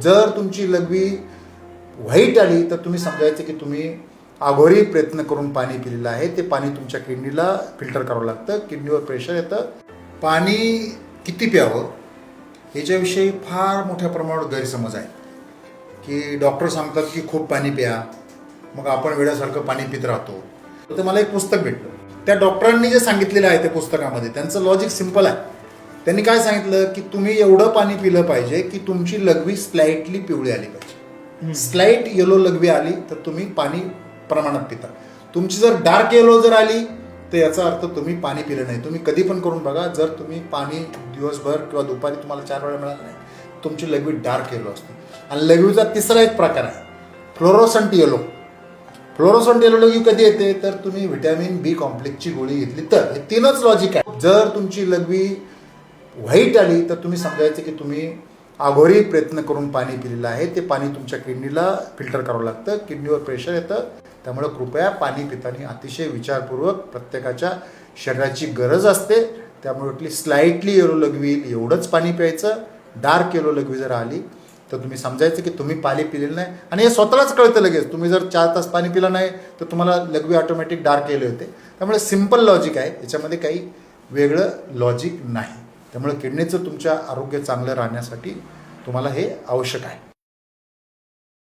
जर तुमची लघवी व्हाईट आली तर तुम्ही समजायचं की तुम्ही अघोरी प्रयत्न करून पाणी पिलेलं आहे. ते पाणी तुमच्या किडनीला फिल्टर करावं लागतं, किडनीवर प्रेशर येतं. पाणी किती प्यावं याच्याविषयी फार मोठ्या प्रमाणावर गैरसमज आहे की डॉक्टर सांगतात की खूप पाणी प्या, मग आपण वेळासारखं पाणी पित राहतो. तर मला एक पुस्तक भेटलं, त्या डॉक्टरांनी जे सांगितलेलं आहे त्या पुस्तकामध्ये त्यांचं लॉजिक सिम्पल आहे. त्यांनी काय सांगितलं की तुम्ही एवढं पाणी पिलं पाहिजे की तुमची लघवी स्लाइटली पिवळी आली पाहिजे. स्लाइट येलो लघवी आली तर तुम्ही पाणी प्रमाणात पिता. तुमची जर डार्क येलो जर आली तर याचा अर्थ तुम्ही पाणी पिलं नाही. तुम्ही कधी पण करून बघा, जर तुम्ही पाणी दिवसभर किंवा दुपारी तुम्हाला 4 वेळा मिळालं नाही, तुमची लघवी डार्क येलो असते. आणि लघवीचा तिसरा एक प्रकार आहे फ्लोरोसंट येलो. फ्लोरोसंट येलो लघवी कधी येते तर तुम्ही व्हिटॅमिन बी कॉम्प्लेक्सची गोळी घेतली तर. हे 3च लॉजिक आहे. जर तुमची लघवी व्हाईट आली तर तुम्ही समजायचं की तुम्ही अघोरी प्रयत्न करून पाणी पिलेलं आहे. ते पाणी तुमच्या किडनीला फिल्टर करावं लागतं, किडनीवर प्रेशर येतं. त्यामुळे कृपया पाणी पिताना अतिशय विचारपूर्वक, प्रत्येकाच्या शरीराची गरज असते. त्यामुळे स्लाइटली येलो लघवी एवढंच पाणी प्यायचं. डार्क येलो लघवी जर आली तर तुम्ही समजायचं की तुम्ही पाणी पिलेलं नाही. आणि हे स्वतःलाच कळतं लगेच. तुम्ही जर 4 तास पाणी पिलं नाही तर तुम्हाला लघवी ऑटोमॅटिक डार्क येलो होते. त्यामुळे सिम्पल लॉजिक आहे, याच्यामध्ये काही वेगळं लॉजिक नाही. त्यामुळे किडनीचं तुमच्या आरोग्य चांगलं राहण्यासाठी तुम्हाला हे आवश्यक आहे.